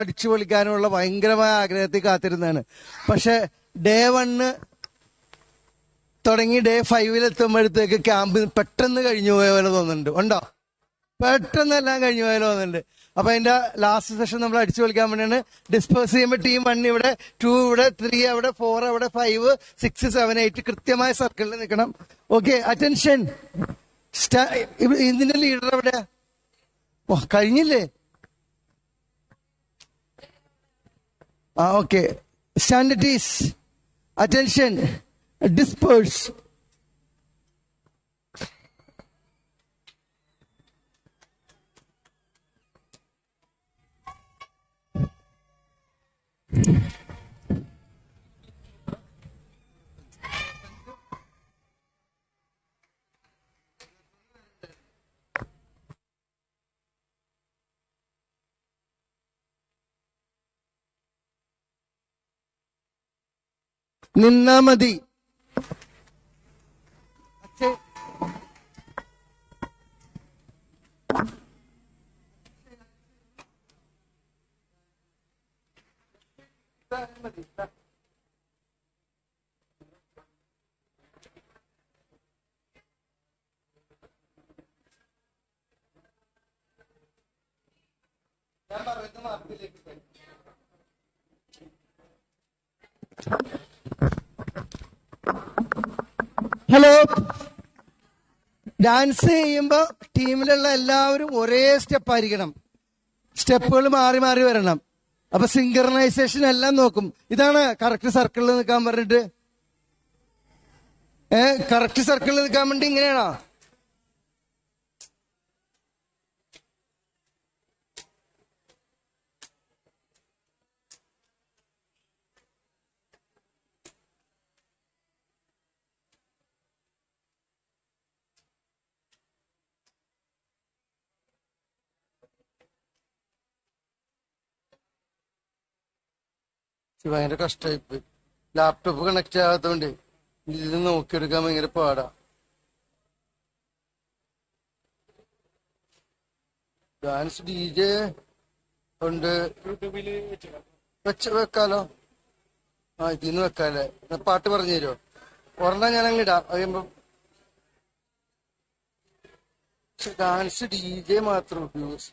അടിച്ചു പൊളിക്കാനുള്ള ഭയങ്കരമായ ആഗ്രഹത്തിൽ കാത്തിരുന്നതാണ്. പക്ഷെ ഡേ 1 തുടങ്ങി ഡേ 5 എത്തുമ്പോഴത്തേക്ക് ക്യാമ്പ് പെട്ടെന്ന് കഴിഞ്ഞു പോയ പോലെ തോന്നുന്നുണ്ട്. ഉണ്ടോ? പെട്ടെന്ന് എല്ലാം കഴിഞ്ഞു പോയാലോ തോന്നുന്നുണ്ട്. അപ്പൊ അതിന്റെ ലാസ്റ്റ് സെഷൻ നമ്മൾ അടിച്ചു പൊളിക്കാൻ വേണ്ടിയാണ്. ഡിസ്പേഴ്സ് ചെയ്യുമ്പോൾ ടീം 1 ഇവിടെ, 2 ഇവിടെ, 3 അവിടെ, 4 അവിടെ, 5, 6, 7, 8 കൃത്യമായ സർക്കിളിൽ നിൽക്കണം. Okay, attention. ഇതിന്റെ ലീഡർ എവിടെയാ? കഴിഞ്ഞില്ലേ? Okay, stand at is. Attention, disperse. നിന്നാ മതി. ഹലോ, ഡാൻസ് ചെയ്യുമ്പോ ടീമിലുള്ള എല്ലാവരും ഒരേ സ്റ്റെപ്പ് ആയിരിക്കണം. സ്റ്റെപ്പുകൾ മാറി മാറി വരണം. അപ്പൊ സിങ്കർണൈസേഷൻ എല്ലാം നോക്കും. ഇതാണ് കറക്റ്റ് സർക്കിളിൽ നിൽക്കാൻ പറഞ്ഞിട്ട്. കറക്റ്റ് സർക്കിളിൽ നിൽക്കാൻ വേണ്ടി ഇങ്ങനെയാണോ? ഭയങ്കര കഷ്ടമായിപ്പോയി. ലാപ്ടോപ്പ് കണക്ട് ആകാത്തതുകൊണ്ട് ഇതിൽ നോക്കിയെടുക്കാൻ ഭയങ്കര പാടാ. ഡാൻസ് DJ ഉണ്ട്, വെക്കാലോ. ഇതിന്ന് വെക്കാല്ലേ? പാട്ട് പറഞ്ഞു തരുമോ? ഒരെണ്ണം ഞാൻ അങ്ങ് ഇടാം. കഴിയുമ്പോ ഡാൻസ് DJ മാത്രം ഉപയോഗിച്ചു.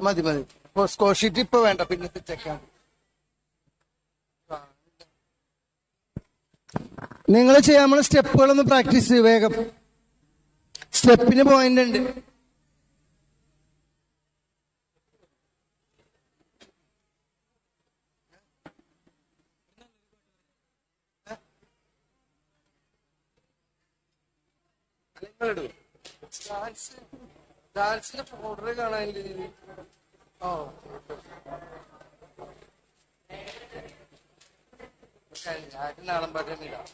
മതി മതി. സ്കോർ ഷീറ്റ് ഇപ്പൊ വേണ്ട, പിന്നെ ചെക്കാം. നിങ്ങൾ ചെയ്യാൻ നമ്മള് സ്റ്റെപ്പുകളൊന്ന് പ്രാക്ടീസ് ചെയ്യും വേഗം. സ്റ്റെപ്പിന് പോയിന്റ് ഉണ്ട്. ഡാൻസിന്റെ ഓർഡർ കാണാനില്ല. നാടൻ പാട്ട് തന്നെ ഇടാം.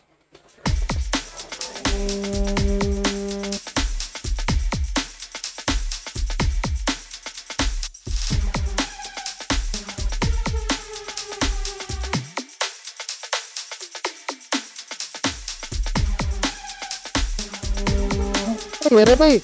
പോയി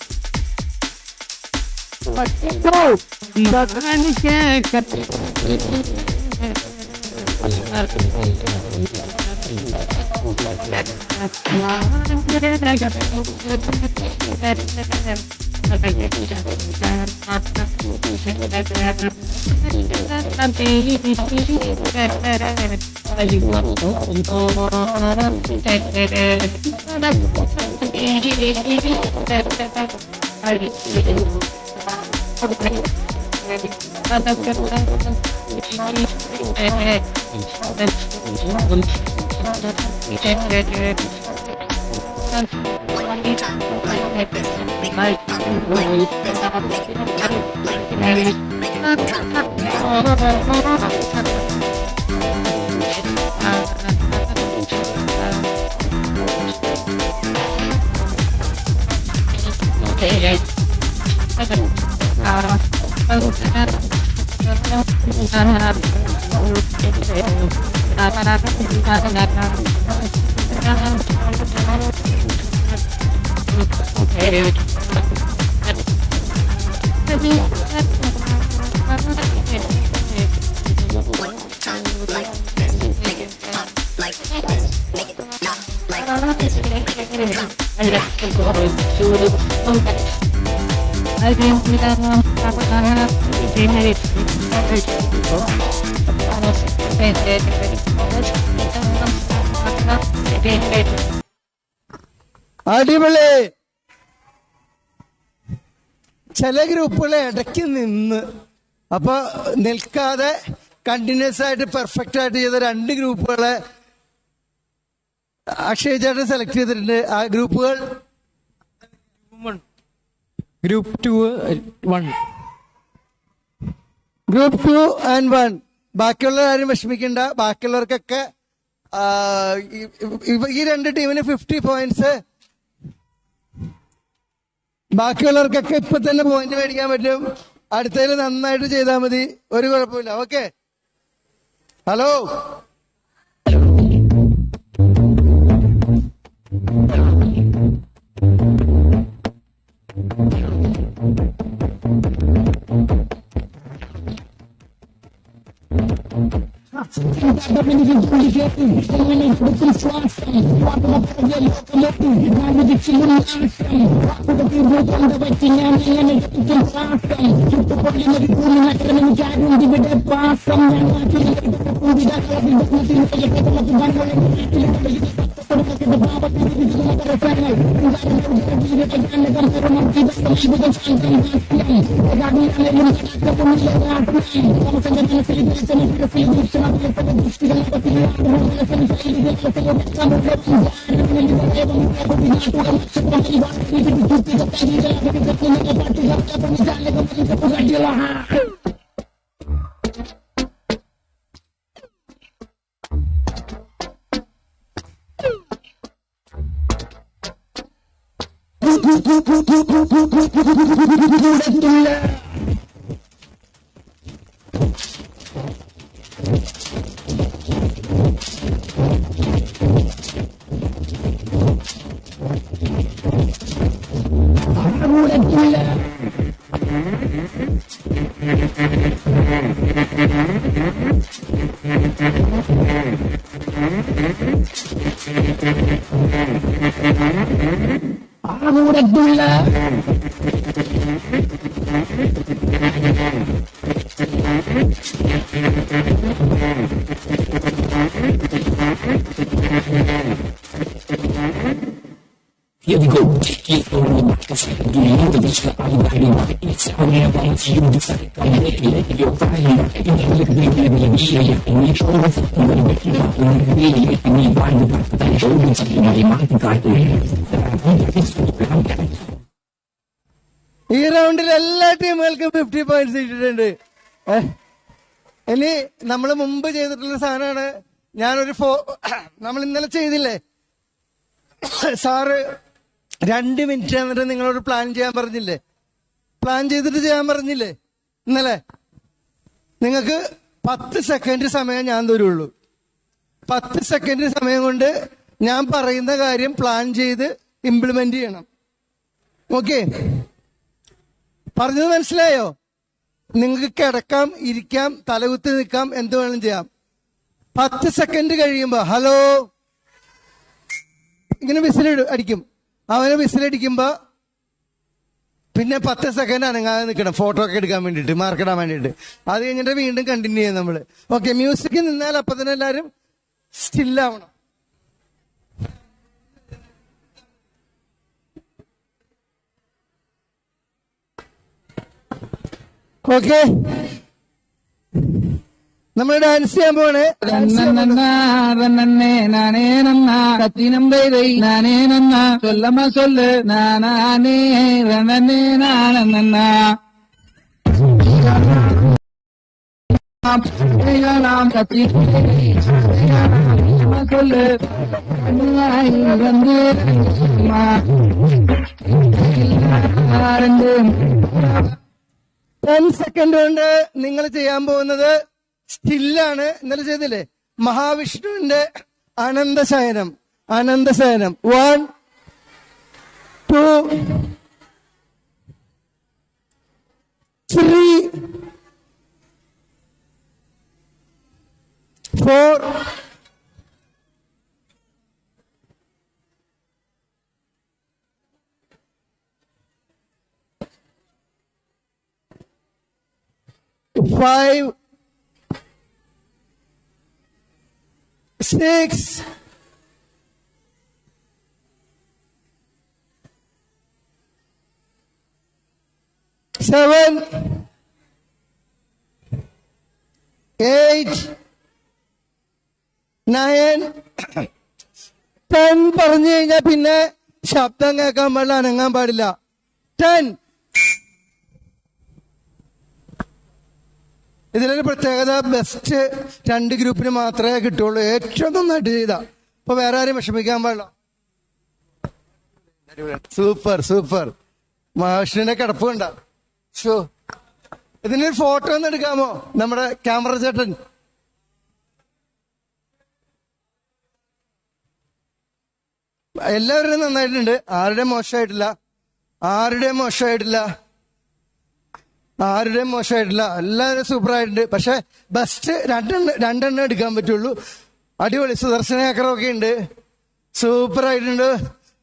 അടിപൊളി. ചില ഗ്രൂപ്പുകളെ ഇടയ്ക്ക് നിന്ന് അപ്പൊ നിൽക്കാതെ കണ്ടിന്യൂസ് ആയിട്ട് പെർഫെക്റ്റ് ആയിട്ട് ചെയ്ത 2 ഗ്രൂപ്പുകളെ അക്ഷയ് ചേട്ടൻ സെലക്ട് ചെയ്തിട്ടുണ്ട്. ആ ഗ്രൂപ്പുകൾ ഗ്രൂപ്പ് 2 1 ഗ്രൂപ്പ് 2 and 1. ബാക്കിയുള്ള കാര്യം വിഷമിക്കണ്ട. ബാക്കിയുള്ളവർക്കൊക്കെ ഈ 2 ടീമിന് 50 പോയിന്റ്സ്. ബാക്കിയുള്ളവർക്കൊക്കെ ഇപ്പൊ തന്നെ പോയിന്റ് മേടിക്കാൻ പറ്റും. അടുത്തതിൽ നന്നായിട്ട് ചെയ്താൽ മതി, ഒരു കുഴപ്പമില്ല. Okay, hello. Here we go. Take it over the back. Do you know the bitch that I'm riding? It's only about you decide. I'm making it. You're fine. You can look at me. And you show us I'm going to make you up. You're really making me find the back. But I show you something that you might try to ഈ റൗണ്ടിൽ എല്ലാ ടീമുകൾക്കും 50 points ഇട്ടിട്ടുണ്ട്. ഇനി നമ്മൾ മുമ്പ് ചെയ്തിട്ടുള്ള സാധനമാണ്. ഞാനൊരു നമ്മൾ ഇന്നലെ ചെയ്തില്ലേ, സാറ് 2 മിനിറ്റ് എന്നിട്ട് നിങ്ങളോട് പ്ലാൻ ചെയ്യാൻ പറഞ്ഞില്ലേ? പ്ലാൻ ചെയ്തിട്ട് ചെയ്യാൻ പറഞ്ഞില്ലേ ഇന്നലെ? നിങ്ങൾക്ക് 10 സെക്കൻഡ് സമയം ഞാൻ തരുള്ളൂ. 10 സെക്കൻഡ് സമയം കൊണ്ട് ഞാൻ പറയുന്ന കാര്യം പ്ലാൻ ചെയ്ത് ഇംപ്ലിമെന്റ് ചെയ്യണം. ഓക്കെ, പറഞ്ഞത് മനസ്സിലായോ? നിങ്ങൾക്ക് കിടക്കാം, ഇരിക്കാം, തലകുത്തി നിൽക്കാം, എന്ത് വേണം ചെയ്യാം. 10 സെക്കൻഡ് കഴിയുമ്പോ ഹലോ ഇങ്ങനെ അടിക്കും. അവന് വിസിലടിക്കുമ്പോ പിന്നെ 10 സെക്കൻഡ് അനങ്ങാതെ നിൽക്കണം, ഫോട്ടോ ഒക്കെ എടുക്കാൻ വേണ്ടിയിട്ട്, മാർക്കിടാൻ വേണ്ടിയിട്ട്. അത് കഴിഞ്ഞിട്ട് വീണ്ടും കണ്ടിന്യൂ ചെയ്യും നമ്മള്. ഓക്കെ, മ്യൂസിക് നിന്നാൽ അപ്പൊ തന്നെ എല്ലാവരും സ്റ്റില്ലാവണം. ഓക്കെ, നമ്മൾ ഡാൻസ് ചെയ്യാൻ പോണേ. சொல்லமா சொல்லு நானே ரணனே நானே கத்தி சொல்லு வந்து 10 സെക്കൻഡ് കൊണ്ട് നിങ്ങൾ ചെയ്യാൻ പോകുന്നത് സ്റ്റില്ലാണ്. ഇന്നലെ ചെയ്തില്ലേ മഹാവിഷ്ണുവിന്റെ അനന്തശയനം. 1 2 5, 6, 7, 8, 9, 10 പറഞ്ഞു കഴിഞ്ഞാൽ പിന്നെ ശബ്ദം കേൾക്കാൻ പാടില്ല, അനങ്ങാൻ പാടില്ല. 10. ഇതിലൊരു പ്രത്യേകത, ബെസ്റ്റ് 2 ഗ്രൂപ്പിന് മാത്രമേ കിട്ടുള്ളൂ. ഏറ്റവും നന്നായിട്ട് ചെയ്ത. അപ്പൊ വേറെ ആരും വിഷമിക്കാൻ പാടില്ല. Super super. മാഷിന്റെ കിടപ്പ് കണ്ട. ഷോ, ഇതിനൊരു ഫോട്ടോ ഒന്ന് എടുക്കാമോ നമ്മുടെ ക്യാമറ ചേട്ടൻ? എല്ലാവരും നന്നായിട്ടുണ്ട്, ആരുടെയും മോശമായിട്ടില്ല, ആരുടെയും മോശമായിട്ടില്ല, ആരുടെയും മോശമായിട്ടില്ല. എല്ലാവരും സൂപ്പർ ആയിട്ടുണ്ട്. പക്ഷെ ബെസ്റ്റ് രണ്ടെണ്ണം എടുക്കാൻ പറ്റുള്ളൂ. അടിപൊളി. സുദർശനേക്കറൊക്കെ ഉണ്ട്, സൂപ്പർ ആയിട്ടുണ്ട്.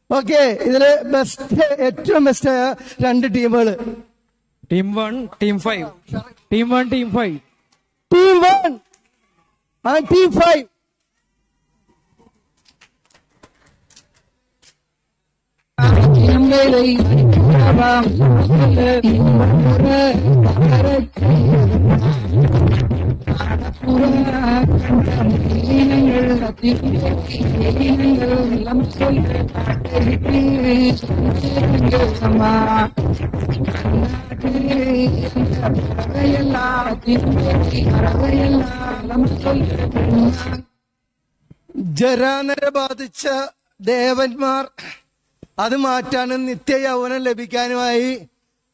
ഓക്കെ, ഇതില് ബെസ്റ്റ്, ഏറ്റവും ബെസ്റ്റായ 2 ടീമുകൾ. Team 1, team 5. Team 1, team 5. Team 1 and team 5. ജരാനര ബാധിച്ച ദേവന്മാർ അത് മാറ്റാനും നിത്യ യൗവനം ലഭിക്കാനുമായി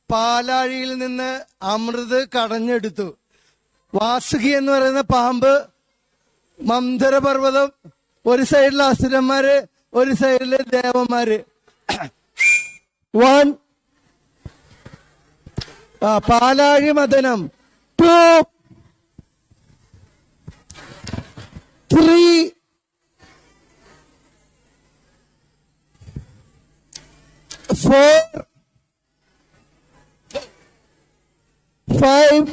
പാലാഴിയിൽ നിന്ന് അമൃത് കടഞ്ഞെടുത്തു. വാസുകി എന്ന് പറയുന്ന പാമ്പ്, മന്ദരപർവ്വതം, ഒരു സൈഡിൽ അസുരന്മാര്, ഒരു സൈഡില് ദേവന്മാര്. 1, പാലാഴി മദനം. 2, 3, 4, 5,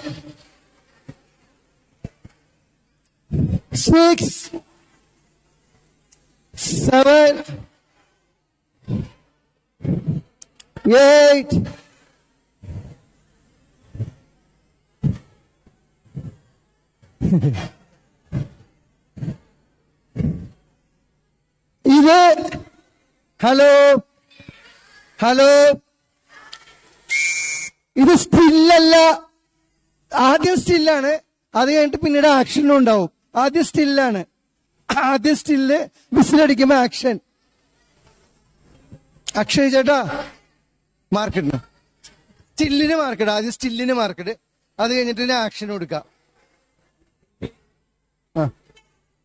6, 7, 8, 9. ഹലോ, ഇത് സ്റ്റില്ലല്ല. ആദ്യം സ്റ്റില്ലാണ്, അത് കഴിഞ്ഞിട്ട് പിന്നീട് ആക്ഷനും ഉണ്ടാവും. ആദ്യം സ്റ്റില്ലാണ്. ആദ്യം സ്റ്റില്ല്, വിസിലടിക്കുമ്പോ ആക്ഷൻ. അക്ഷയ് ചേട്ടാ മാർക്കിടണം. സ്റ്റില്ലിന് മാർക്കിട്, ആദ്യം സ്റ്റില്ലിന് മാർക്കിട്, അത് കഴിഞ്ഞിട്ട് ആക്ഷൻ കൊടുക്കാം.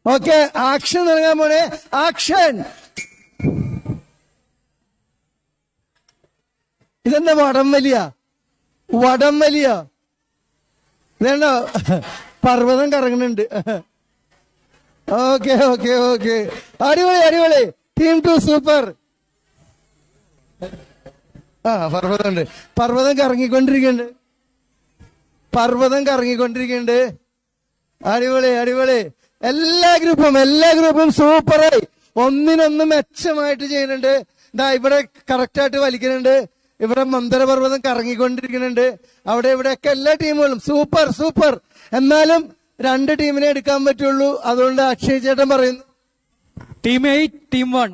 ഓക്കെ, ആക്ഷൻ തുടങ്ങാൻ പോണേ. ആക്ഷൻ. ഇതെന്താ വടംവലിയ? ഇതേണ്ടോ, പർവ്വതം കറങ്ങുന്നുണ്ട്. ഓക്കെ, അടിപൊളി. Team 2 super. പർവ്വതമുണ്ട്, പർവ്വതം കറങ്ങിക്കൊണ്ടിരിക്കുന്നുണ്ട്. അടിപൊളി. എല്ലാ ഗ്രൂപ്പും സൂപ്പറായി, ഒന്നിനൊന്ന് മെച്ചമായിട്ട് ചെയ്യുന്നുണ്ട്. ഇവിടെ കറക്റ്റായിട്ട് വലിക്കുന്നുണ്ട്. ഇവിടെ മന്ദരപർവ്വതം കറങ്ങിക്കൊണ്ടിരിക്കുന്നുണ്ട്. അവിടെ ഇവിടെയൊക്കെ എല്ലാ ടീമുകളും സൂപ്പർ. എന്നാലും 2 ടീമിനെ എടുക്കാൻ പറ്റുള്ളൂ. അതുകൊണ്ട് അക്ഷയ് ചേട്ടൻ പറയുന്നു ടീം 8, ടീം 1.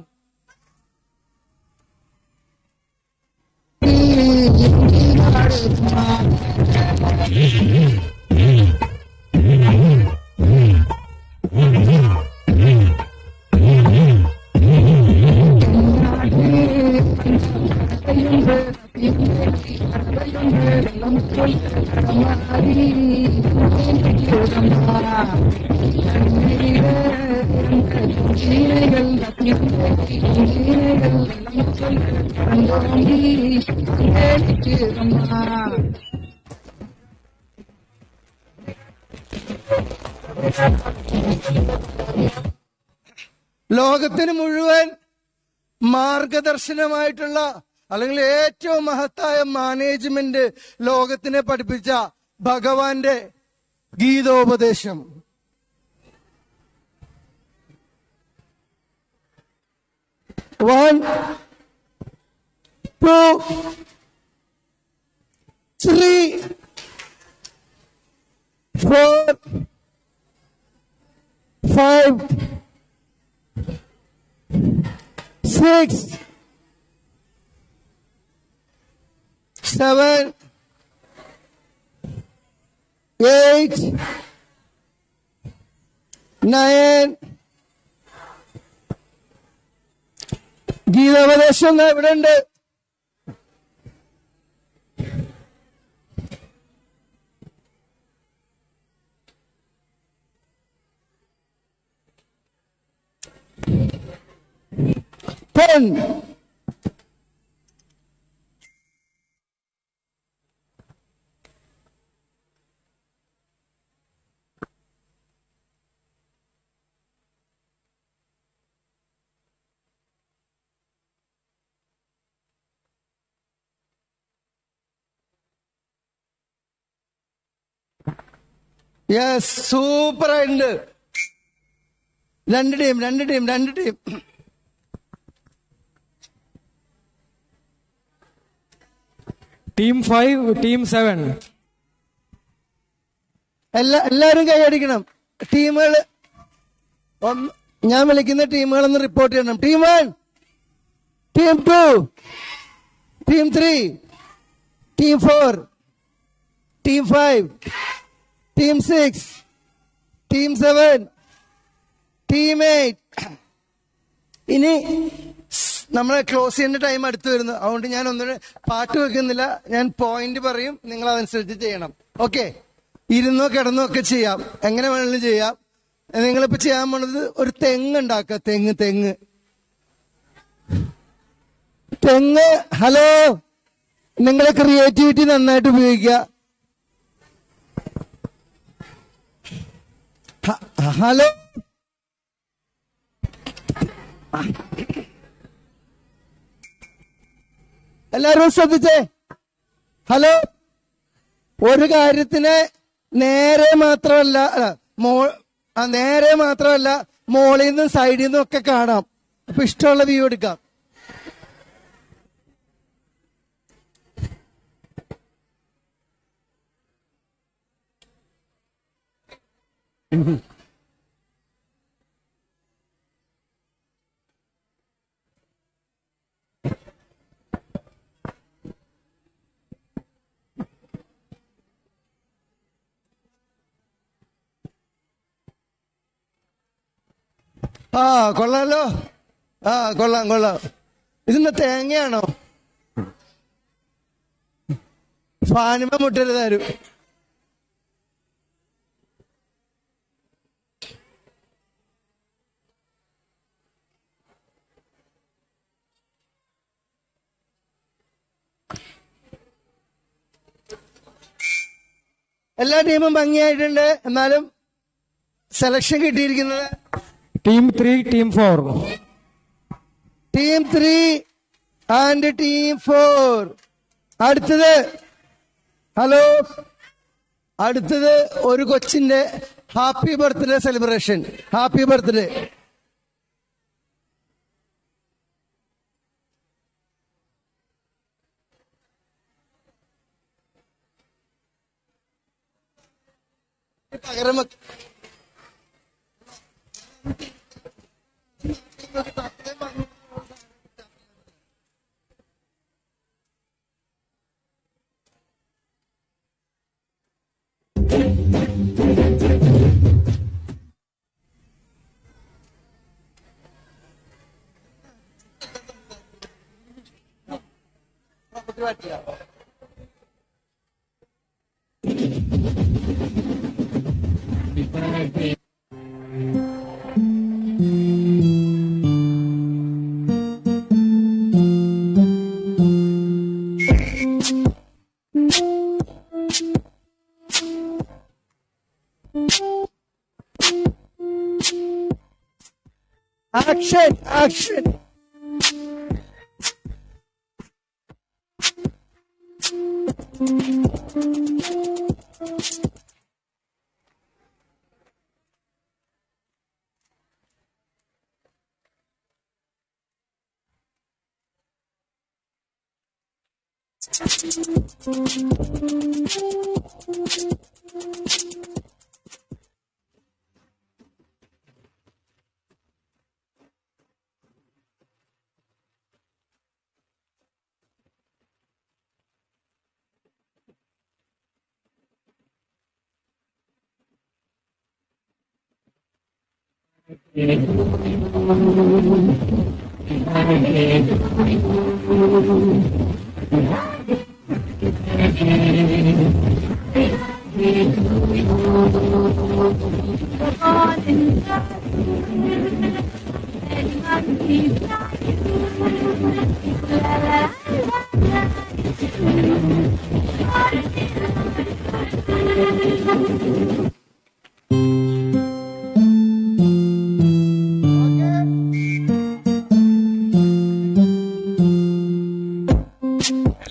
ലോകത്തിന് മുഴുവൻ മാർഗദർശനമായിട്ടുള്ള, അല്ലെങ്കിൽ ഏറ്റവും മഹത്തായ മാനേജ്മെന്റ് ലോകത്തിനെ പഠിപ്പിച്ച ഭഗവാന്റെ ഗീതോപദേശം. One, two, three, four, 5, 6, 7, 8, 9. ഗീതോപദേശം ഇവിടെ ഉണ്ട്. Ten. യെസ്, സൂപ്പർ ആയിട്ടുണ്ട്. രണ്ട് ടീം. Team 5, Team 7. എല്ലാരും കൈയടിക്കണം. ടീമുകൾ ഞാൻ വിളിക്കുന്ന ടീമുകളൊന്ന് റിപ്പോർട്ട് ചെയ്യണം. Team 1, team 2, team 3, team 4, team 5, team 6, team 7, team 8. ഇനി നമ്മളെ ക്ലോസ് ചെയ്യേണ്ട ടൈം അടുത്ത് വരുന്നു. അതുകൊണ്ട് ഞാൻ ഒന്നും പാട്ട് വെക്കുന്നില്ല. ഞാൻ പോയിന്റ് പറയും, നിങ്ങൾ അതനുസരിച്ച് ചെയ്യണം. ഓക്കെ? ഇരുന്നോ കിടന്നോ ഒക്കെ ചെയ്യാം, എങ്ങനെ വേണമെങ്കിലും ചെയ്യാം. നിങ്ങളിപ്പോ ചെയ്യാൻ പോണത് ഒരു തെങ്ങ് ഉണ്ടാക്കുക. തെങ്ങ്. ഹലോ, നിങ്ങളെ ക്രിയേറ്റിവിറ്റി നന്നായിട്ട് ഉപയോഗിക്കുക. ഹലോ, എല്ലാരും ശ്രദ്ധിച്ചേ. ഹലോ, ഒരു കാര്യത്തിന് നേരെ മാത്രമല്ല മോളിൽ നിന്നും സൈഡിൽ നിന്നും ഒക്കെ കാണാം. അപ്പൊ ഇഷ്ടമുള്ള വ്യൂ എടുക്കാം. കൊള്ളാലോ. കൊള്ളാം. ഇതിന്ന് തേങ്ങയാണോ? ഫാനിമ മുട്ടരുതാരും. എല്ലാ ടീമും ഭംഗിയായിട്ടുണ്ട്. എന്നാലും സെലക്ഷൻ കിട്ടിയിരിക്കുന്നത് Team 3, Team 4. Team 3 and team 4. അടുത്തത്, ഹലോ, അടുത്തത് ഒരു കൊച്ചിന്റെ happy birthday celebration. Happy birthday. പകരം action.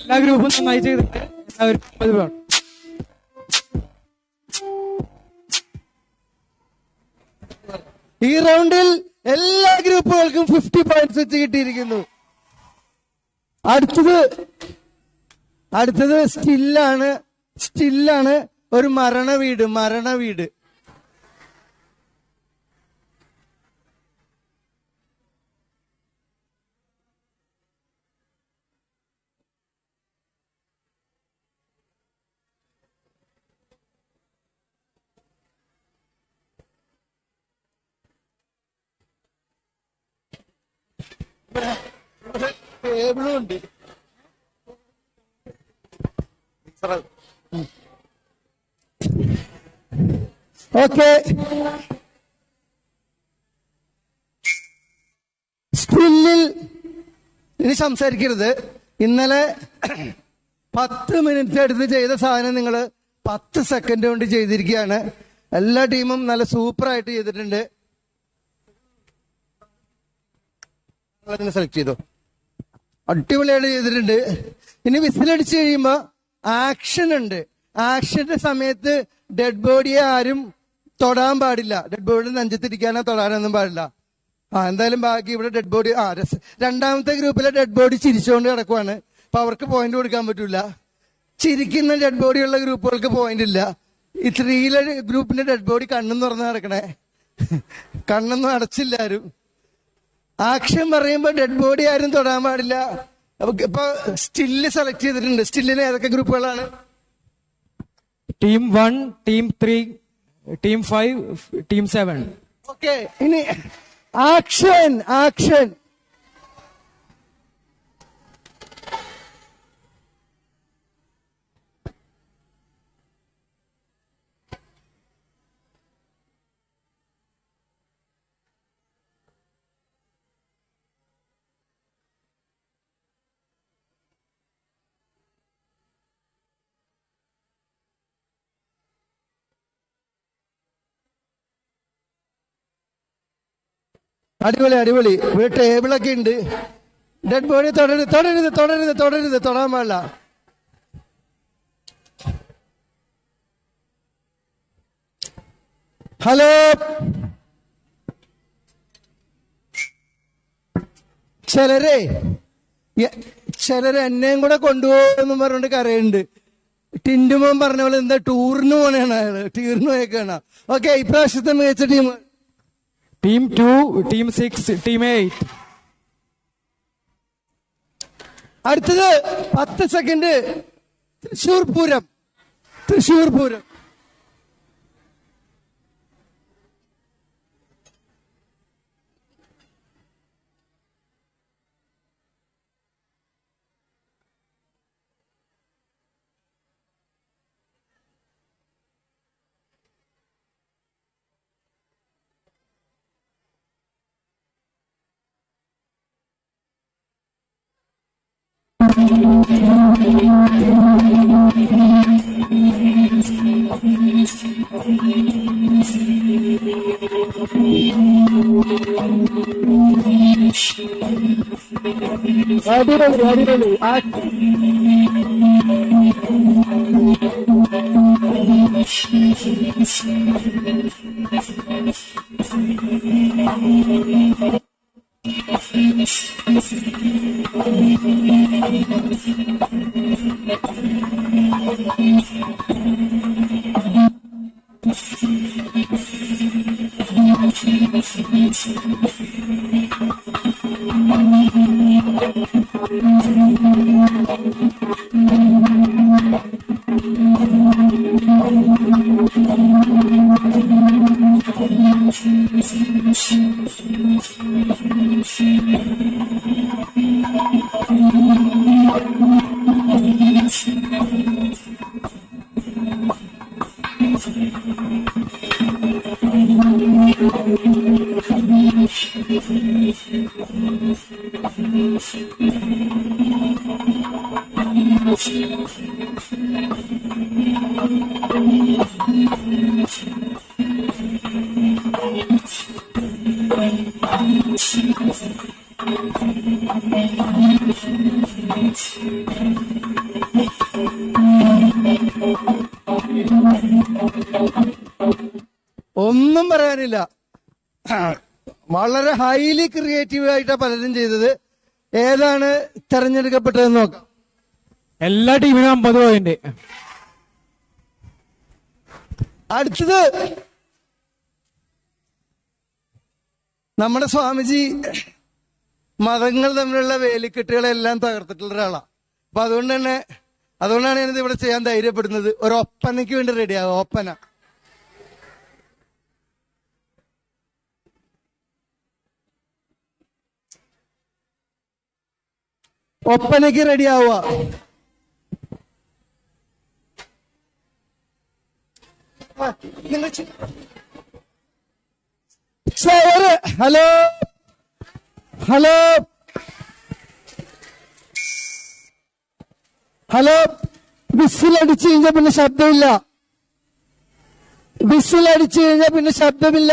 എല്ലാ ഗ്രൂപ്പും നന്നായി ചെയ്തിട്ട് എല്ലാവർക്കും 50 വേണം. ഈ റൗണ്ടിൽ എല്ലാ ഗ്രൂപ്പുകൾക്കും 50 പോയിന്റ്സ് വെച്ച് കിട്ടിയിരിക്കുന്നു. അടുത്തത് സ്റ്റില്ലാണ് ഒരു മരണ വീട്. ടേബിളും ഉണ്ട്. ഓക്കെ, സ്റ്റില്ലിൽ ഇനി സംസാരിക്കരുത്. ഇന്നലെ 10 മിനിറ്റ് എടുത്ത് ചെയ്ത സാധനം നിങ്ങൾ 10 സെക്കൻഡ് കൊണ്ട് ചെയ്തിരിക്കുകയാണ്. എല്ലാ ടീമും നല്ല സൂപ്പറായിട്ട് ചെയ്തിട്ടുണ്ട്. സെലക്ട് ചെയ്തോ, അടിപൊളിയായിട്ട് ചെയ്തിട്ടുണ്ട്. ഇനി വിസിലടിച്ച് കഴിയുമ്പോ ആക്ഷൻ ഉണ്ട്. ആക്ഷന്റെ സമയത്ത് ഡെഡ് ബോഡിയെ ആരും തൊടാൻ പാടില്ല. ഡെഡ് ബോഡി നെഞ്ചത്തിരിക്കാനോ തൊടാനൊന്നും പാടില്ല. എന്തായാലും ബാക്കി ഇവിടെ ഡെഡ് ബോഡി രണ്ടാമത്തെ ഗ്രൂപ്പിലെ ഡെഡ് ബോഡി ചിരിച്ചുകൊണ്ട് കിടക്കുവാണ്. അപ്പൊ അവർക്ക് പോയിന്റ് കൊടുക്കാൻ പറ്റൂല. ചിരിക്കുന്ന ഡെഡ് ബോഡിയുള്ള ഗ്രൂപ്പുകൾക്ക് പോയിന്റ് ഇല്ല. ഈ 3 ഗ്രൂപ്പിന്റെ ഡെഡ് ബോഡി കണ്ണും തുറന്ന് കിടക്കണേ, കണ്ണൊന്നും അടച്ചില്ല ആരും. ആക്ഷൻ പറയുമ്പോ ഡെഡ് ബോഡി ആരും തൊടാൻ പാടില്ല. ഇപ്പൊ സ്റ്റില്ല് സെലക്ട് ചെയ്തിട്ടുണ്ട്. സ്റ്റില്ലിന് ഏതൊക്കെ ഗ്രൂപ്പുകളാണ്? Team 1, team 3, team 5, team 7. Okay, ഇനി ആക്ഷൻ. അടിപൊളി. ഇവിടെ ടേബിളൊക്കെ ഉണ്ട്. ഡെഡ് ബോഡി തൊടരുത്, തൊടാൻ പാടില്ല. ഹലോ, ചിലര് എന്നെയും കൂടെ കൊണ്ടുപോകുമെന്നും പറഞ്ഞുകൊണ്ട് കരയുന്നുണ്ട്. ടിൻഡുമോൻ പറഞ്ഞ പോലെ എന്താ ടൂറിന് പോണേണ് അയാള്, ടൂറിന് പോയേക്കാണ്. ഓക്കെ, ഇപ്രാവശ്യത്തെ മികച്ച ടീം ടീം 2, ടീം 6, ടീം 8. അടുത്തത് 10 സെക്കൻഡ്. തൃശ്ശൂർ പൂരം. അടിപൊളി. ഒന്നും പറയാനില്ല. വളരെ ഹൈലി ക്രിയേറ്റീവ് ആയിട്ടാണ് പലരും ചെയ്തത്. ഏതാണ് തെരഞ്ഞെടുക്കപ്പെട്ടതെന്ന് നോക്കാം. എല്ലാ ടീമിനും 50 പോയിന്റ്. അടുത്തത് നമ്മുടെ സ്വാമിജി മതങ്ങൾ തമ്മിലുള്ള വേലിക്കെട്ടുകളെല്ലാം തകർത്തിട്ടുള്ള ഒരാളാണ്. അപ്പൊ അതുകൊണ്ടാണ് ഞാനിത് ഇവിടെ ചെയ്യാൻ ധൈര്യപ്പെടുന്നത്. ഒരു ഒപ്പനയ്ക്ക് വേണ്ടി റെഡിയാകും. ഒപ്പനയ്ക്ക് റെഡിയാവുക. ഹലോ ഹലോ ഹലോ വിസിലടിച്ചു കഴിഞ്ഞാൽ പിന്നെ ശബ്ദമില്ല. വിസിലടിച്ചു കഴിഞ്ഞാൽ പിന്നെ ശബ്ദമില്ല.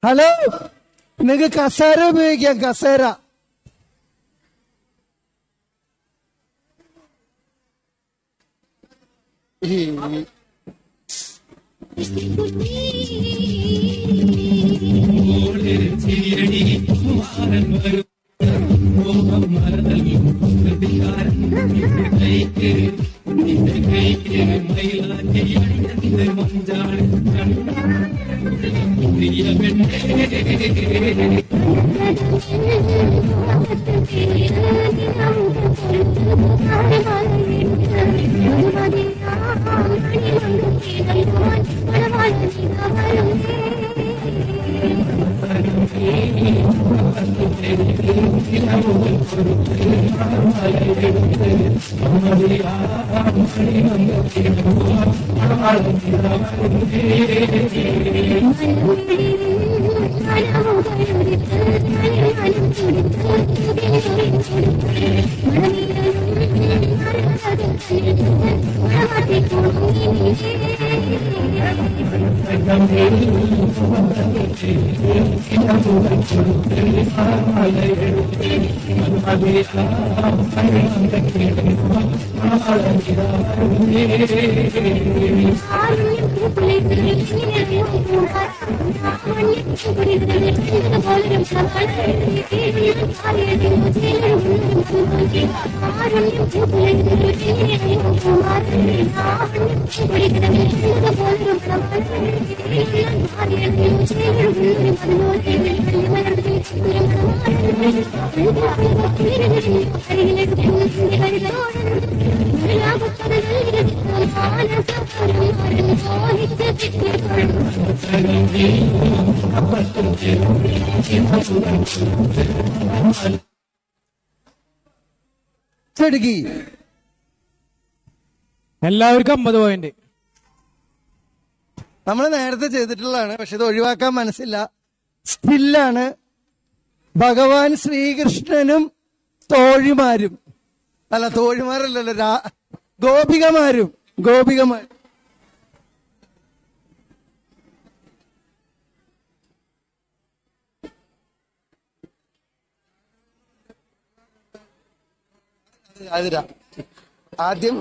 ഹലോ, നിങ്ങൾക്ക് കസേര ഉപയോഗിക്കാം. കസേര ചെടുക്കി. എല്ലാവർക്കും 50 പോയിന്റ്. നമ്മൾ നേരത്തെ ചെയ്തിട്ടുള്ളതാണ്, പക്ഷെ ഇത് ഒഴിവാക്കാൻ മനസ്സില്ല. സ്റ്റില്ലാണ്. ഭഗവാൻ ശ്രീകൃഷ്ണനും തോഴിമാരും, അല്ല തോഴിമാരല്ലല്ലോ, ഗോപികമാരും ആദ്യം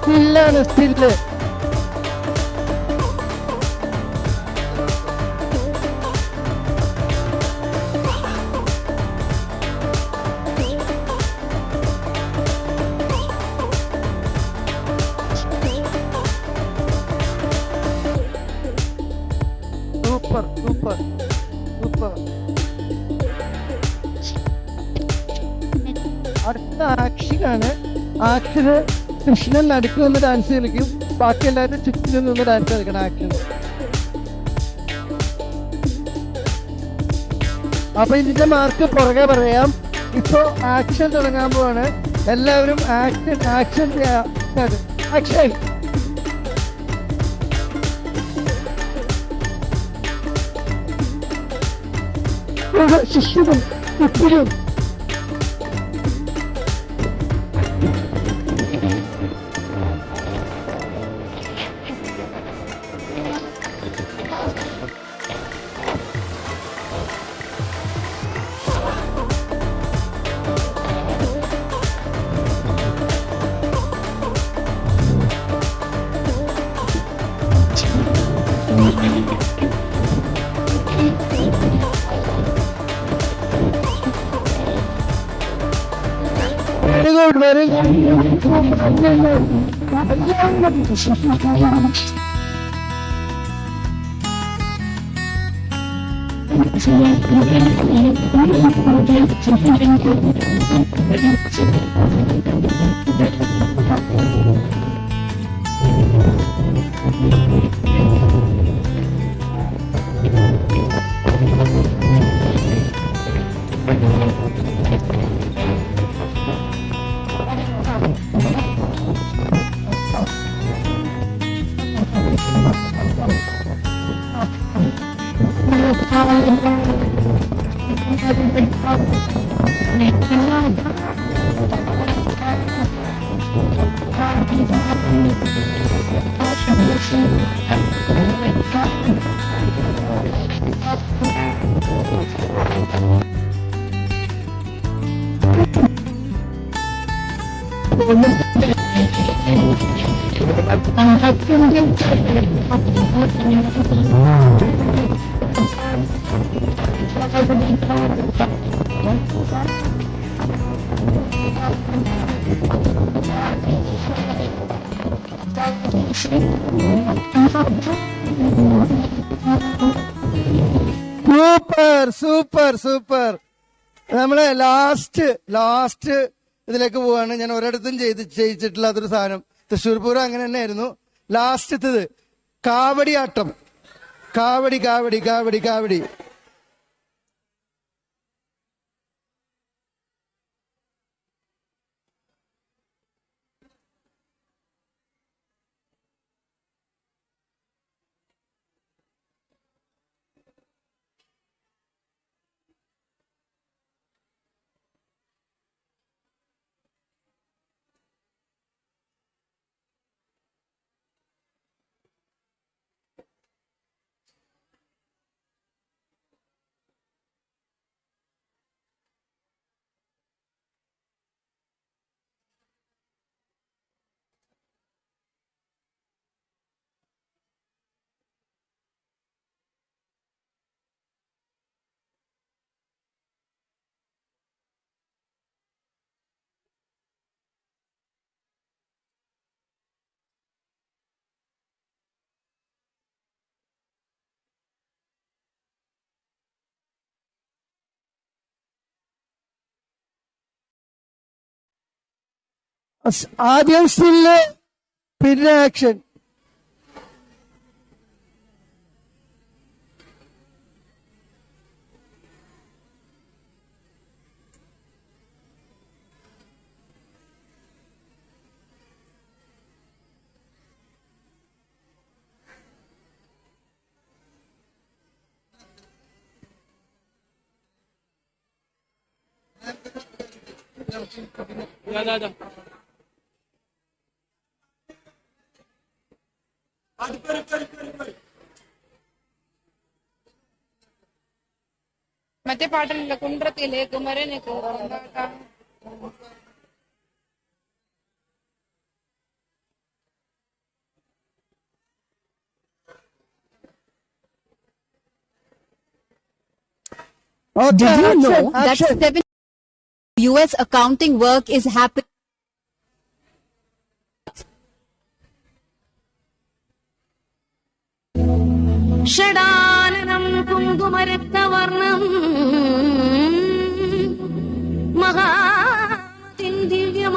സ്റ്റില്ലാണ്, സ്റ്റില്ല്. Super super super. അടുത്ത ആക്ഷനാണ്. ആക്ഷന് കൃഷ്ണൻ നടുക്ക് നിന്ന് ഡാൻസ് കളിക്കും, ബാക്കി എല്ലാവരും ചുറ്റിനും നിന്ന് ഡാൻസ് കളിക്കണം ആക്ഷൻ. അപ്പൊ ഇതിന്റെ മാർക്ക് പുറകെ പറയാം. ഇപ്പൊ ആക്ഷൻ തുടങ്ങാൻ പോവാണ്. എല്ലാവരും ആക്ഷൻ ആക്ഷൻ ആക്ഷൻ. ശിശുവും കുട്ടിയും very good. Super super super. നമ്മള് ലാസ്റ്റ് ഇതിലേക്ക് പോവാണ്. ഞാൻ ഒരിടത്തും ചെയ്യിച്ചിട്ടില്ലാത്തൊരു സാധനം. തൃശ്ശൂർ പൂരം അങ്ങനെ തന്നെയായിരുന്നു. ലാസ്റ്റത്തത് കാവടിയാട്ടം. കാവടി കാവടി കാവടി കാവടി. ആദ്യം സ്റ്റില്ല്, പിന്നെ ആക്ഷൻ. മറ്റേ പാട്ടല്ല, കുണ്ട്രത്തിലേക്ക് മരന് കയറാം. Did you know that 7 US accounting work is happening? ഷടാനനം കുങ്കുമരക്തവർണം മഹാതിൻ ദിവ്യമയൂരവാഹനം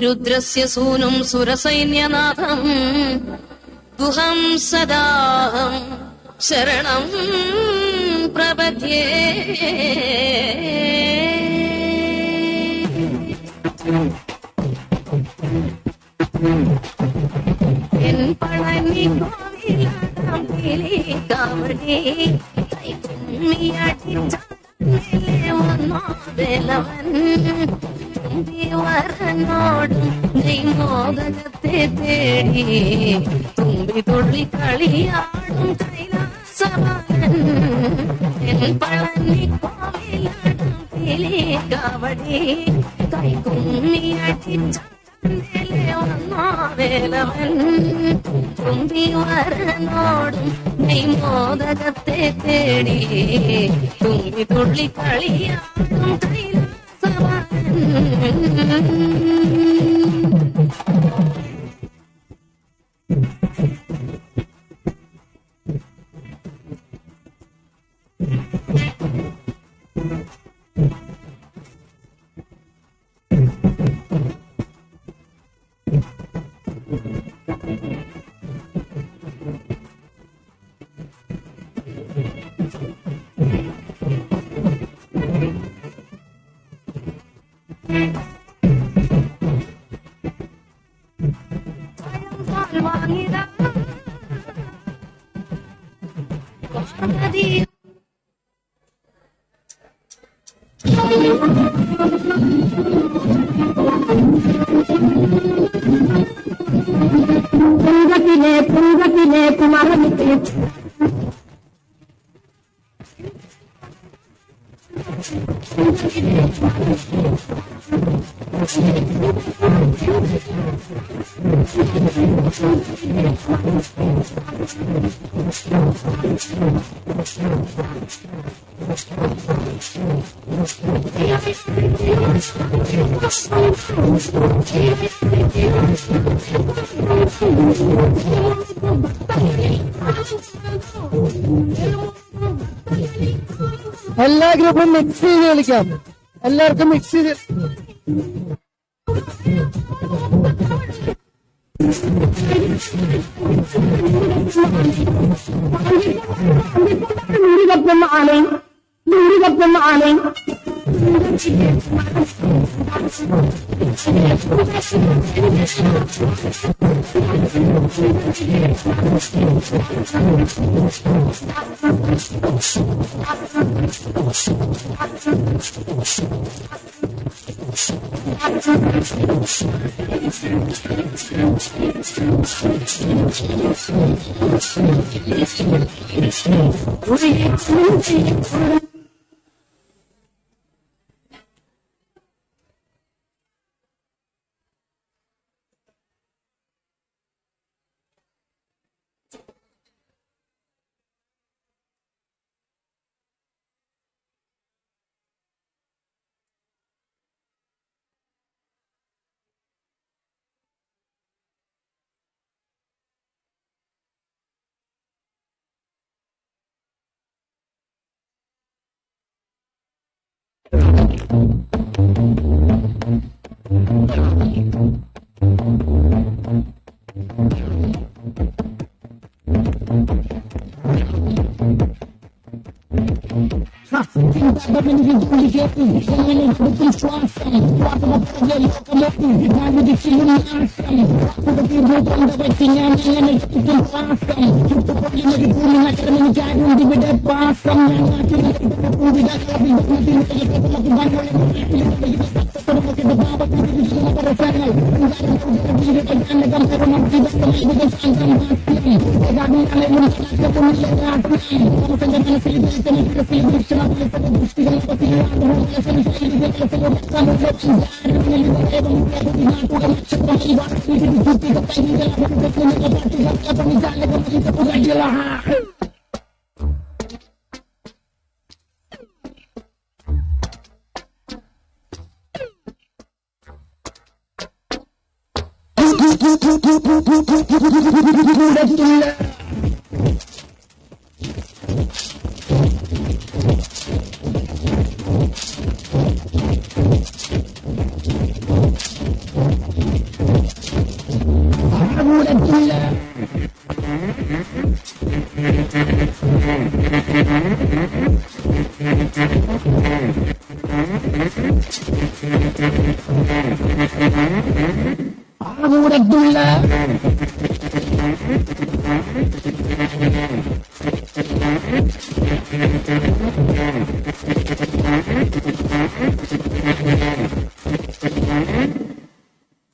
രുദ്രസ്യ സൂനും സുരസൈന്യനാഥം ഗുഹം സദാഹം ശരണം പ്രപദ്യേ. എൻ പളനി കോവിലകം കിളികാവടി കുമ്മിയടിച്ചേ ഒന്നോതെലവൻ തുമ്പി വരനോടും നെയ്മോദകത്തെ തേടി തുമ്പി തുള്ളി കളിയാടും കൈലാസവൻ. എൻ പളനി കോവിലകം കിളികാവടി കൈകുമ്മിയടിച്ച ഒന്നോവേലവൻ തുമ്പി വരനോടും നെയ്മോദകത്തെ തേടി തുമ്പി തുള്ളി കളിയാടും കൈലാസവൻ. പുങ്കത്തിലെ കുമരനിക്ക് എല്ലാ ഗ്രൂപ്പും മിക്സ് ചെയ്ത് കളിക്കാം. എല്ലാവർക്കും മിക്സ് ചെയ്ത്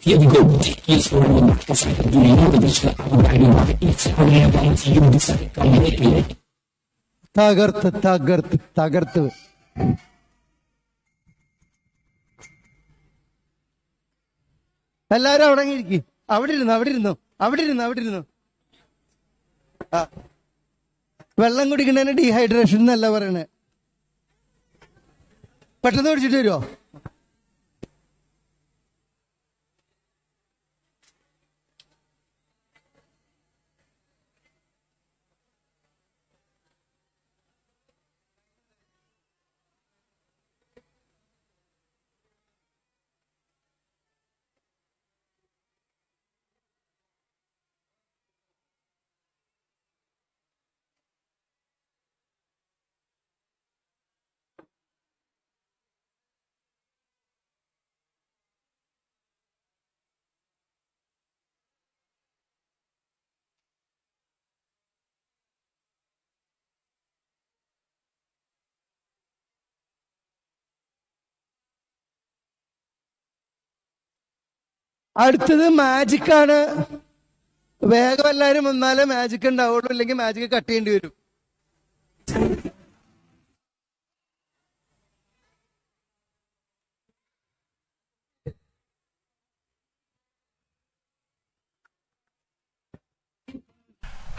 Here we go. Yes, for the markets. Do you know the digital outlining market? It's only about you decide to make it. തകർത്ത് എല്ലാരും അവിടെ ഇരിക്കും. അവിടെ ഇരുന്നു. ആ, വെള്ളം കുടിക്കുന്നതിന് ഡീഹൈഡ്രേഷൻ എന്നല്ല പറയണേ. പെട്ടെന്ന് കുടിച്ചിട്ട് വരുമോ? അടുത്തത് മാജിക് ആണ്. വേഗം എല്ലാരും വന്നാലേ മാജിക് ഉണ്ടാവുള്ളൂ, ഇല്ലെങ്കിൽ മാജിക് കട്ട് ചെയ്യേണ്ടി വരും.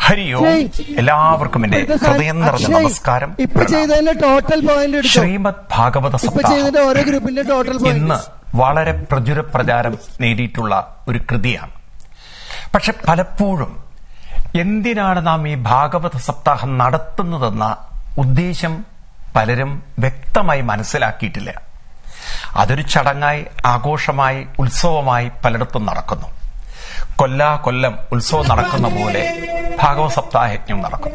ഹരിയോ, എല്ലാവർക്കും എന്റെ ഹൃദയം നിറഞ്ഞ നമസ്കാരം. ഇപ്പൊ ചെയ്തതിന്റെ ടോട്ടൽ പോയിന്റ് ശ്രീമദ് ഭാഗവത സപ്താഹം ഓരോ ഗ്രൂപ്പിന്റെ ടോട്ടൽ പോയിന്റ് ഇന്ന് വളരെ പ്രചുര പ്രചാരം നേടിയിട്ടുള്ള ഒരു കൃതിയാണ്. പക്ഷെ പലപ്പോഴും എന്തിനാണ് നാം ഈ ഭാഗവത സപ്താഹം നടത്തുന്നതെന്ന ഉദ്ദേശം പലരും വ്യക്തമായി മനസ്സിലാക്കിയിട്ടില്ല. അതൊരു ചടങ്ങായി, ആഘോഷമായി, ഉത്സവമായി പലയിടത്തും നടക്കുന്നു. കൊല്ലം ഉത്സവം നടക്കുന്ന പോലെ ഭാഗവത സപ്താഹയജ്ഞം നടക്കും.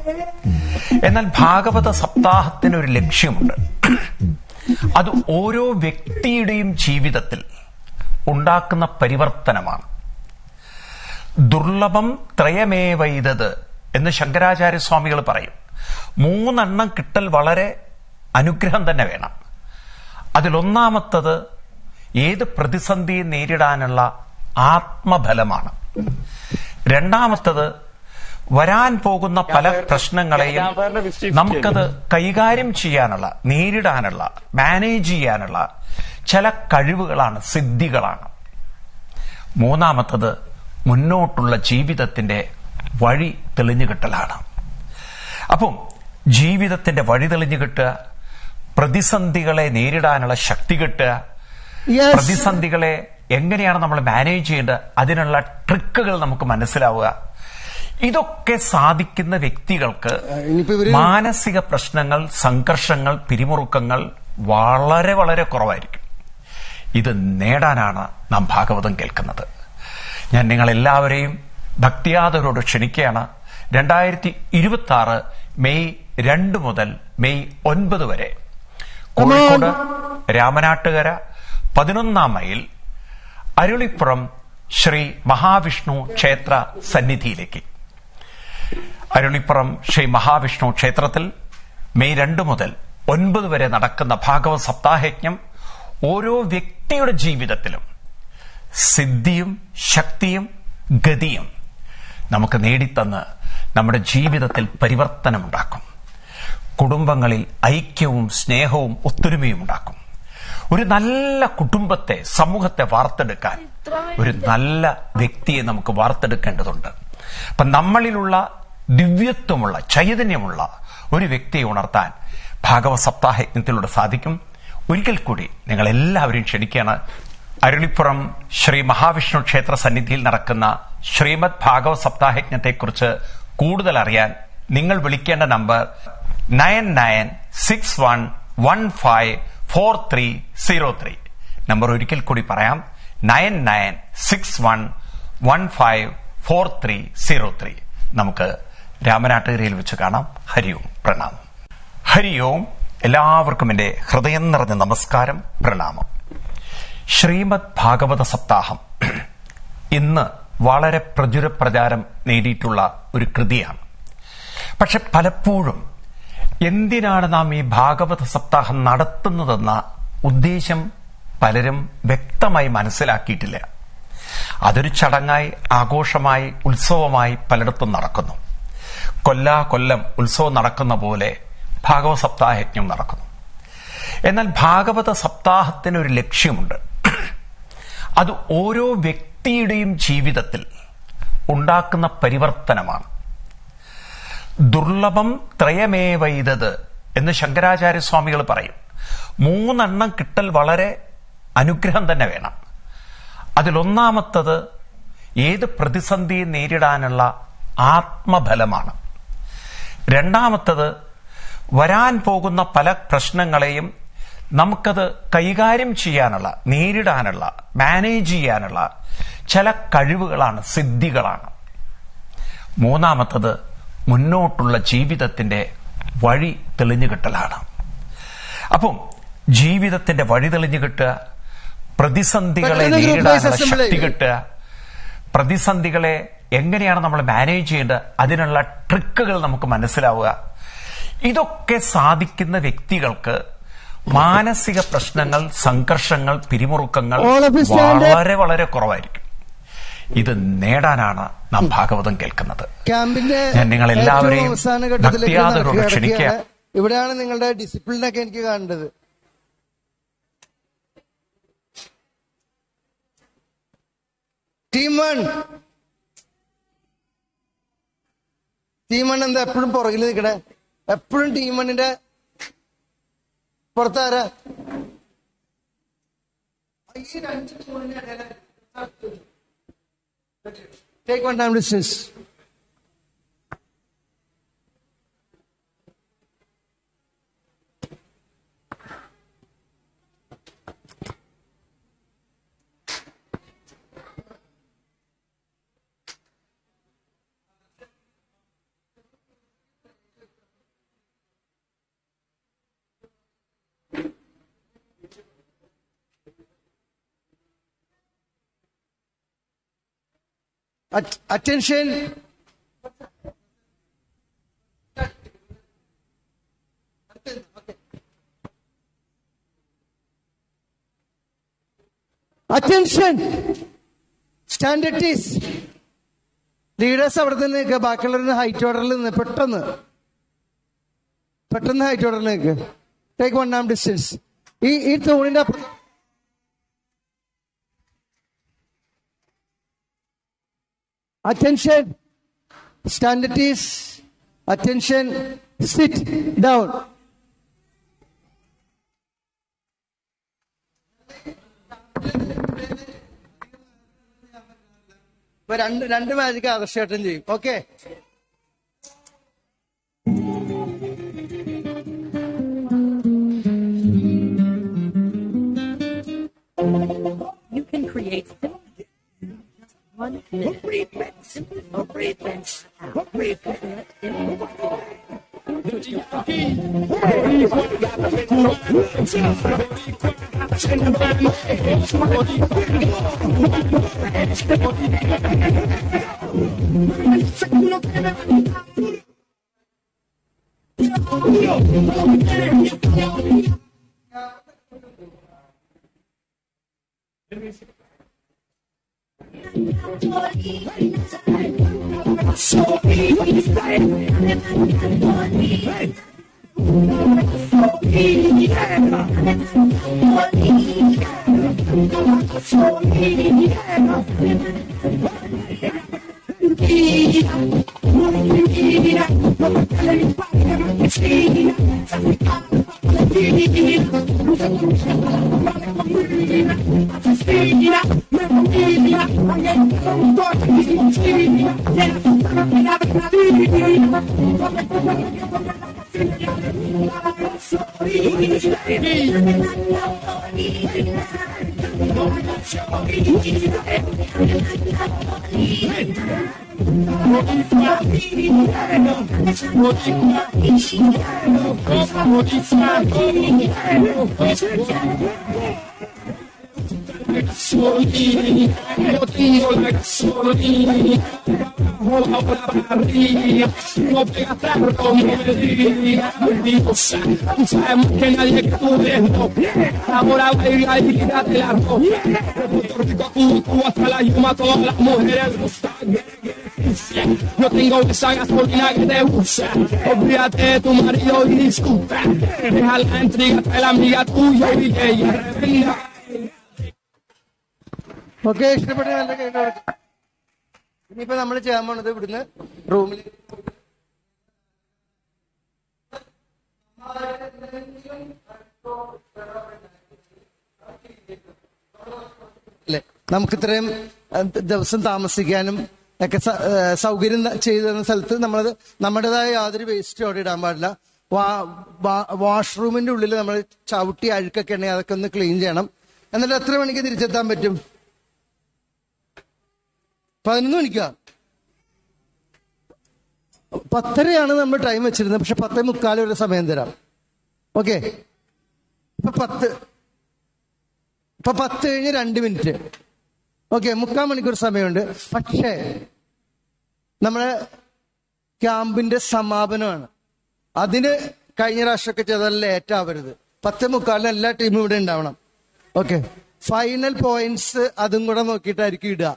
എന്നാൽ ഭാഗവത സപ്താഹത്തിനൊരു ലക്ഷ്യമുണ്ട്. അത് ഓരോ വ്യക്തിയുടെയും ജീവിതത്തിൽ ഉണ്ടാക്കുന്ന പരിവർത്തനമാണ്. ദുർലഭം ത്രയമേവൈതത് എന്ന് ശങ്കരാചാര്യസ്വാമികൾ പറയും. 3 കിട്ടൽ വളരെ അനുഗ്രഹം തന്നെ വേണം. അതിലൊന്നാമത്തത് ഏത് പ്രതിസന്ധിയെ നേരിടാനുള്ള ആത്മബലമാണ്. രണ്ടാമത്തത് വരാൻ പോകുന്ന പല പ്രശ്നങ്ങളെയും നമുക്കത് കൈകാര്യം ചെയ്യാനുള്ള, നേരിടാനുള്ള, മാനേജ് ചെയ്യാനുള്ള ചില കഴിവുകളാണ്, സിദ്ധികളാണ്. മൂന്നാമത്തത് മുന്നോട്ടുള്ള ജീവിതത്തിന്റെ വഴി തെളിഞ്ഞു കിട്ടലാണ്. അപ്പം ജീവിതത്തിന്റെ വഴി തെളിഞ്ഞു കിട്ടുക, പ്രതിസന്ധികളെ നേരിടാനുള്ള ശക്തി കിട്ടുക, പ്രതിസന്ധികളെ എങ്ങനെയാണ് നമ്മൾ മാനേജ് ചെയ്യേണ്ടത്, അതിനുള്ള ട്രിക്കുകൾ നമുക്ക് മനസ്സിലാവുക. ഇതൊക്കെ സാധിക്കുന്ന വ്യക്തികൾക്ക് മാനസിക പ്രശ്നങ്ങൾ, സംഘർഷങ്ങൾ, പിരിമുറുക്കങ്ങൾ വളരെ വളരെ കുറവായിരിക്കും. ഇത് നേടാനാണ് നാം ഭാഗവതം കേൾക്കുന്നത്. ഞാൻ നിങ്ങളെല്ലാവരെയും ഭക്തിയാദരോട് ക്ഷണിക്കുകയാണ്. 2026 മെയ് 2 മുതൽ മെയ് 9 വരെ കോഴിക്കോട് രാമനാട്ടുകര 11 മൈൽ അരുളിപ്പുറം ശ്രീ മഹാവിഷ്ണു ക്ഷേത്ര സന്നിധിയിലേക്ക്. അരുളിപ്പുറം ശ്രീ മഹാവിഷ്ണു ക്ഷേത്രത്തിൽ മെയ് 2 മുതൽ 9 വരെ നടക്കുന്ന ഭാഗവത സപ്താഹയജ്ഞം ഓരോ വ്യക്തിയുടെ ജീവിതത്തിലും സിദ്ധിയും ശക്തിയും ഗതിയും നമുക്ക് നേടിത്തന്ന് നമ്മുടെ ജീവിതത്തിൽ പരിവർത്തനമുണ്ടാക്കും. കുടുംബങ്ങളിൽ ഐക്യവും സ്നേഹവും ഒത്തൊരുമയും ഉണ്ടാക്കും. ഒരു നല്ല കുടുംബത്തെ, സമൂഹത്തെ വാർത്തെടുക്കാൻ ഒരു നല്ല വ്യക്തിയെ നമുക്ക് വാർത്തെടുക്കേണ്ടതുണ്ട്. അപ്പൊ നമ്മളിലുള്ള ദിവ്യത്വമുള്ള, ചൈതന്യമുള്ള ഒരു വ്യക്തിയെ ഉണർത്താൻ ഭാഗവത സപ്താഹയജ്ഞത്തിലൂടെ സാധിക്കും. ഒരിക്കൽ കൂടി നിങ്ങൾ എല്ലാവരും ക്ഷണിക്കുകയാണ്. അരുളിപ്പുറം ശ്രീ മഹാവിഷ്ണു ക്ഷേത്ര സന്നിധിയിൽ നടക്കുന്ന ശ്രീമദ് ഭാഗവത സപ്താഹയജ്ഞത്തെക്കുറിച്ച് കൂടുതൽ അറിയാൻ നിങ്ങൾ വിളിക്കേണ്ട നമ്പർ 9961154303. നമ്പർ ഒരിക്കൽ കൂടി പറയാം, 9961154303. നമുക്ക് രാമനാട്ടുകരയിൽ വെച്ച് കാണാം. ഹരിയോം, പ്രണാമം. ഹരിയോം. എല്ലാവർക്കും എന്റെ ഹൃദയം നിറഞ്ഞ നമസ്കാരം, പ്രണാമം. ശ്രീമദ് ഭാഗവത സപ്താഹം ഇന്ന് വളരെ പ്രചാരം നേടിയിട്ടുള്ള ഒരു കൃതിയാണ്. പക്ഷെ പലപ്പോഴും എന്തിനാണ് നാം ഈ ഭാഗവത സപ്താഹം നടത്തുന്നതെന്ന ഉദ്ദേശം പലരും വ്യക്തമായി മനസ്സിലാക്കിയിട്ടില്ല. അതൊരു ചടങ്ങായി, ആഘോഷമായി, ഉത്സവമായി പലയിടത്തും നടക്കുന്നു. കൊല്ലം ഉത്സവം നടക്കുന്ന പോലെ ഭാഗവത സപ്താഹയജ്ഞം നടക്കുന്നു. എന്നാൽ ഭാഗവത സപ്താഹത്തിന് ഒരു ലക്ഷ്യമുണ്ട്. അത് ഓരോ വ്യക്തിയുടെയും ജീവിതത്തിൽ ഉണ്ടാക്കുന്ന പരിവർത്തനമാണ്. ദുർലഭം ത്രയമേവൈതത് എന്ന് ശങ്കരാചാര്യസ്വാമികൾ പറയും. 3 കിട്ടൽ വളരെ അനുഗ്രഹം തന്നെ വേണം. അതിലൊന്നാമത്തത് ഏത് പ്രതിസന്ധിയെ നേരിടാനുള്ള ആത്മബലമാണ്. രണ്ടാമത്തത് വരാൻ പോകുന്ന പല പ്രശ്നങ്ങളെയും നമുക്കത് കൈകാര്യം ചെയ്യാനുള്ള, നേരിടാനുള്ള, മാനേജ് ചെയ്യാനുള്ള ചില കഴിവുകളാണ്, സിദ്ധികളാണ്. മൂന്നാമത്തത് മുന്നോട്ടുള്ള ജീവിതത്തിന്റെ വഴി തെളിഞ്ഞു കിട്ടലാണ്. അപ്പം ജീവിതത്തിന്റെ വഴി തെളിഞ്ഞു കിട്ടുക, പ്രതിസന്ധികളെ നേരിടാനുള്ള ശക്തി കിട്ടുക, പ്രതിസന്ധികളെ എങ്ങനെയാണ് നമ്മൾ മാനേജ് ചെയ്യേണ്ടത്, അതിനുള്ള ട്രിക്കുകൾ നമുക്ക് മനസ്സിലാവുക. ഇതൊക്കെ സാധിക്കുന്ന വ്യക്തികൾക്ക് മാനസിക പ്രശ്നങ്ങൾ, സംഘർഷങ്ങൾ, പിരിമുറുക്കങ്ങൾ വളരെ വളരെ കുറവായിരിക്കും. ഇത് നേടാനാണ് നാം ഭാഗവതം കേൾക്കുന്നത്. ഞാൻ നിങ്ങൾ എല്ലാവരെയും ഭക്തിയാദരോട് ക്ഷണിക്കുക. ഇവിടെയാണ് നിങ്ങളുടെ ഡിസിപ്ലിനൊക്കെ എനിക്ക് കാണേണ്ടത്. ടീം വൺ എന്താ എപ്പോഴും പുറകിൽ നിൽക്കണേ? എപ്പോഴും ടീം വണ്ണിന്റെ പുറത്താരാ? Take one time distance. Attention. Attention. Stand at ease. Leaders അവിടെ തന്നെ നിൽക്കുക. ബാക്കിയുള്ളവരുടെ ഹൈറ്റ് ഓർഡറിൽ നിന്ന് പെട്ടെന്ന് ഹൈറ്റ് ഓർഡറിൽ നിൽക്കുക. ടേക്ക് വൺ ആം ഡിസ്റ്റൻസ്. ഈ തൂണിന്റെ attention, stand at ease, attention, sit down. രണ്ട് മാജിക് ആദർശേട്ടൻ ചെയ്യും. Okay, you can create one Yo tengo esa gasolina que te usa. Olvídate de tu marido y disculpa. Deja la intriga entre la amiga tuya y ella. Revenga. Okay, ഇഷ്ടപ്പെട്ട നല്ല കേട്ടോ. ഇനിയിപ്പോ നമ്മൾ ചെയ്യാൻ പോണത് ഇവിടുന്ന് റൂമിൽ അല്ലെ, നമുക്ക് ഇത്രയും ദിവസം താമസിക്കാനും ഒക്കെ സൗകര്യം ചെയ്തു തരുന്ന സ്ഥലത്ത് നമ്മളത് നമ്മുടേതായ യാതൊരു വേസ്റ്റും അവിടെ ഇടാൻ പാടില്ല. വാഷ്റൂമിന്റെ ഉള്ളിൽ നമ്മൾ ചവിട്ടി അഴുക്കൊക്കെ ഉണ്ടെങ്കിൽ അതൊക്കെ ഒന്ന് ക്ലീൻ ചെയ്യണം. എന്നിട്ട് എത്ര മണിക്ക് തിരിച്ചെത്താൻ പറ്റും? 11 മണിക്കാ. 10:30 നമ്മൾ ടൈം വെച്ചിരുന്നത്, പക്ഷെ 10:45 വരെ സമയം തരാം. ഓക്കെ, ഇപ്പൊ 10 കഴിഞ്ഞ് 2 മിനിറ്റ്. ഓക്കെ, 3/4 മണിക്കൂർ സമയമുണ്ട്. പക്ഷേ നമ്മളെ ക്യാമ്പിന്റെ സമാപനമാണ്. അതിന് കഴിഞ്ഞ പ്രാവശ്യമൊക്കെ ചെയ്താൽ ലേറ്റ് ആവരുത്. 10:45 എല്ലാ ടീമും ഇവിടെ ഉണ്ടാവണം. ഓക്കെ, ഫൈനൽ പോയിന്റ്സ് അതും കൂടെ നോക്കിയിട്ടായിരിക്കും ഇടുക.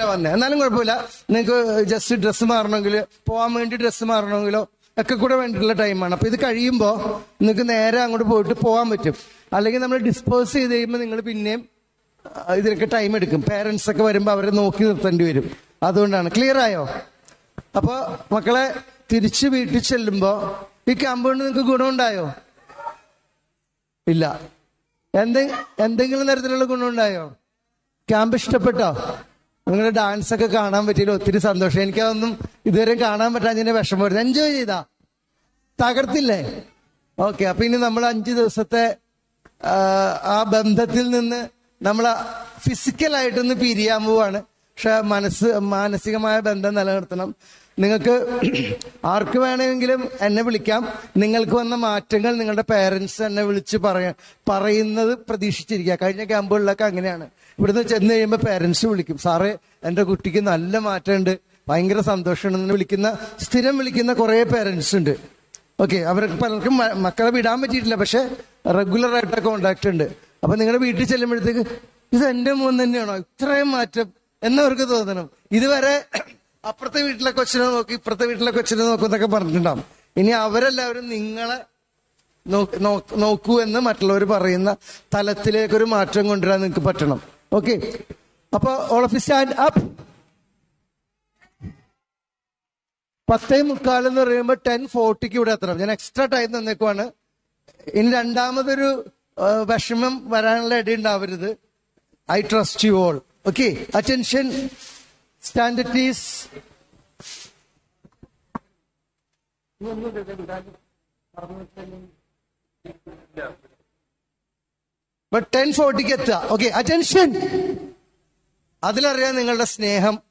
വന്നേ എന്നാലും കുഴപ്പമില്ല. നിങ്ങൾക്ക് ജസ്റ്റ് ഡ്രസ്സ് മാറണമെങ്കിൽ, പോകാൻ വേണ്ടി ഡ്രസ്സ് മാറണമെങ്കിലോ ഒക്കെ കൂടെ വേണ്ടിയിട്ടുള്ള ടൈമാണ്. അപ്പൊ ഇത് കഴിയുമ്പോൾ നിങ്ങൾക്ക് നേരെ അങ്ങോട്ട് പോയിട്ട് പോകാൻ പറ്റും. അല്ലെങ്കിൽ നമ്മൾ ഡിസ്പോസ് ചെയ്ത് കഴിയുമ്പോൾ നിങ്ങൾ പിന്നെയും ഇതിനൊക്കെ ടൈം എടുക്കും. പേരൻസ് ഒക്കെ വരുമ്പോൾ അവരെ നോക്കി നിർത്തേണ്ടി വരും. അതുകൊണ്ടാണ്. ക്ലിയർ ആയോ? അപ്പൊ മക്കളെ, തിരിച്ച് വീട്ടിൽ ചെല്ലുമ്പോ ഈ ക്യാമ്പ് കൊണ്ട് നിങ്ങൾക്ക് ഗുണമുണ്ടായോ? ഇല്ല. എന്തെങ്കിലും തരത്തിലുള്ള ഗുണമുണ്ടായോ? ക്യാമ്പ് ഇഷ്ടപ്പെട്ടോ? നിങ്ങളുടെ ഡാൻസ് ഒക്കെ കാണാൻ പറ്റിയില്ല, ഒത്തിരി സന്തോഷം. എനിക്കതൊന്നും ഇതുവരെ കാണാൻ പറ്റാഞ്ഞതിന്റെ വിഷമം വരുന്നത്. എൻജോയ് ചെയ്താ? തകർത്തില്ലേ? ഓക്കെ, അപ്പൊ ഇനി നമ്മൾ 5 ദിവസത്തെ ആ ബന്ധത്തിൽ നിന്ന് നമ്മൾ ഫിസിക്കലായിട്ടൊന്ന് പിരിയാൻ പോവാണ്. പക്ഷെ മാനസികമായ ബന്ധം നിലനിർത്തണം. നിങ്ങൾക്ക് ആർക്ക് വേണമെങ്കിലും എന്നെ വിളിക്കാം. നിങ്ങൾക്ക് വന്ന മാറ്റങ്ങൾ നിങ്ങളുടെ പേരൻസ് എന്നെ വിളിച്ച് പറയുന്നത് പ്രതീക്ഷിച്ചിരിക്കുക. കഴിഞ്ഞ ക്യാമ്പുകളിലൊക്കെ അങ്ങനെയാണ്. ഇവിടുന്ന് ചെന്ന് കഴിയുമ്പോൾ പേരൻസ് വിളിക്കും, സാറേ എൻ്റെ കുട്ടിക്ക് നല്ല മാറ്റമുണ്ട്, ഭയങ്കര സന്തോഷമുണ്ടെന്ന് സ്ഥിരം വിളിക്കുന്ന കുറേ പേരൻസ് ഉണ്ട്. ഓക്കെ, അവർക്ക് പലർക്കും മക്കളെ വിടാൻ പറ്റിയിട്ടില്ല, പക്ഷെ റെഗുലർ ആയിട്ട് കോണ്ടാക്ട് ഉണ്ട്. അപ്പൊ നിങ്ങളുടെ വീട്ടിൽ ചെല്ലുമ്പോഴത്തേക്ക് ഇത് എൻ്റെ മോൻ തന്നെയാണോ, ഇത്രയും മാറ്റം എന്നവർക്ക് തോന്നണം. ഇതുവരെ അപ്പുറത്തെ വീട്ടിലെ കൊച്ചിനെ നോക്കി ഇപ്പുറത്തെ വീട്ടിലെ കൊച്ചിനെ നോക്കും എന്നൊക്കെ പറഞ്ഞിട്ടുണ്ടാവും. ഇനി അവരെല്ലാവരും നിങ്ങളെ നോക്കൂ എന്ന് മറ്റുള്ളവർ പറയുന്ന തലത്തിലേക്കൊരു മാറ്റം കൊണ്ടുവരാൻ നിങ്ങൾക്ക് പറ്റണം. ഓക്കെ, അപ്പൊ all of you stand up. 10:45 എന്ന് പറയുമ്പോൾ 10:40 ഇവിടെ എത്തണം. ഞാൻ എക്സ്ട്രാ ടൈം തന്നേക്കുവാണ്. ഇനി രണ്ടാമതൊരു വിഷമം വരാനുള്ള ഇട ഉണ്ടാവരുത്. I trust you all. Okay, attention, stand at is. But 10:40 എത്തുക. Okay, attention. അതിലറിയാം നിങ്ങളുടെ സ്നേഹം